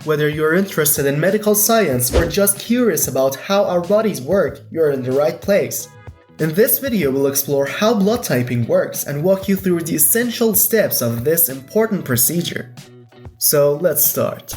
Whether you're interested in medical science or just curious about how our bodies work, you're in the right place. In this video, we'll explore how blood typing works and walk you through the essential steps of this important procedure. So let's start.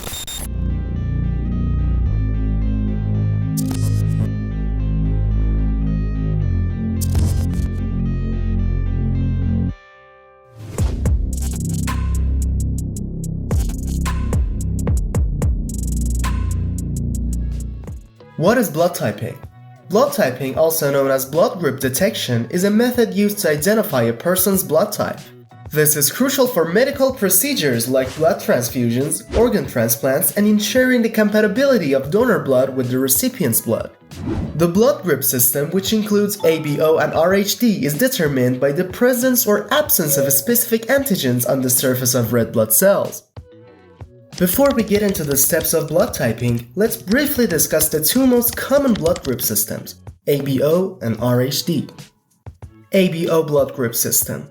What is blood typing? Blood typing, also known as blood group detection, is a method used to identify a person's blood type. This is crucial for medical procedures like blood transfusions, organ transplants, and ensuring the compatibility of donor blood with the recipient's blood. The blood group system, which includes ABO and RHD, is determined by the presence or absence of specific antigens on the surface of red blood cells. Before we get into the steps of blood typing, let's briefly discuss the two most common blood group systems, ABO and RHD. ABO blood group system.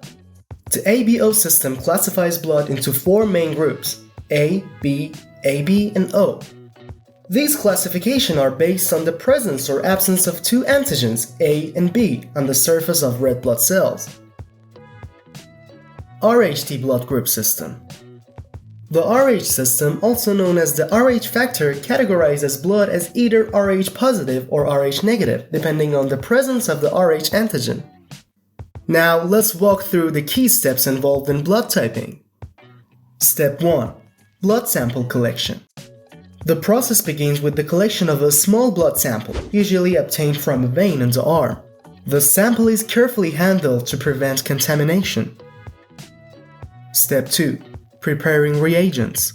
The ABO system classifies blood into four main groups, A, B, AB, and O. These classifications are based on the presence or absence of two antigens, A and B, on the surface of red blood cells. RHD blood group system. The Rh system, also known as the Rh factor, categorizes blood as either Rh positive or Rh negative, depending on the presence of the Rh antigen. Now, let's walk through the key steps involved in blood typing. Step 1. Blood sample collection. The process begins with the collection of a small blood sample, usually obtained from a vein in the arm. The sample is carefully handled to prevent contamination. Step 2. Preparing reagents.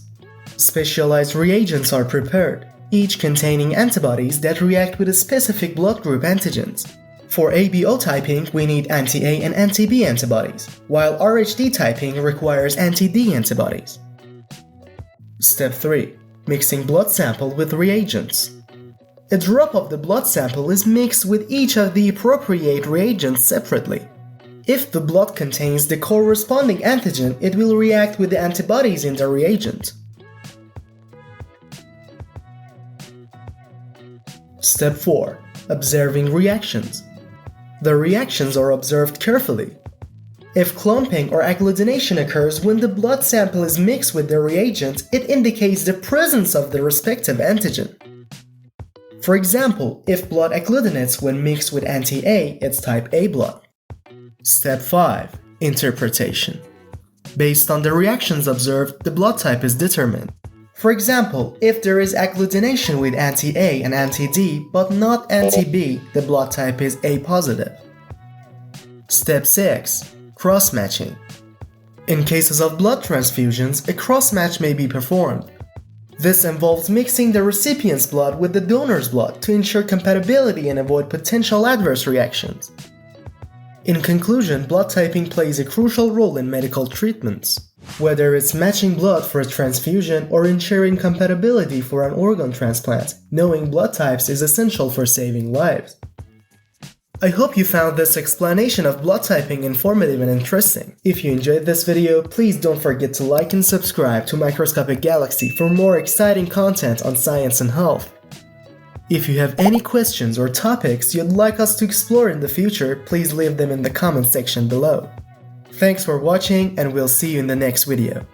Specialized reagents are prepared, each containing antibodies that react with a specific blood group antigens. For ABO typing, we need anti-A and anti-B antibodies, while RHD typing requires anti-D antibodies. Step 3. Mixing blood sample with reagents. A drop of the blood sample is mixed with each of the appropriate reagents separately. If the blood contains the corresponding antigen, it will react with the antibodies in the reagent. Step 4. Observing reactions. The reactions are observed carefully. If clumping or agglutination occurs when the blood sample is mixed with the reagent, it indicates the presence of the respective antigen. For example, if blood agglutinates when mixed with anti-A, it's type A blood. Step 5. Interpretation. Based on the reactions observed, the blood type is determined. For example, if there is agglutination with anti-A and anti-D but not anti-B, the blood type is A positive. Step 6. Cross-matching. In cases of blood transfusions, a cross-match may be performed. This involves mixing the recipient's blood with the donor's blood to ensure compatibility and avoid potential adverse reactions. In conclusion, blood typing plays a crucial role in medical treatments, whether it's matching blood for a transfusion or ensuring compatibility for an organ transplant. Knowing blood types is essential for saving lives. I hope you found this explanation of blood typing informative and interesting. If you enjoyed this video, please don't forget to like and subscribe to Microscopic Galaxy for more exciting content on science and health. If you have any questions or topics you'd like us to explore in the future, please leave them in the comment section below. Thanks for watching, and we'll see you in the next video.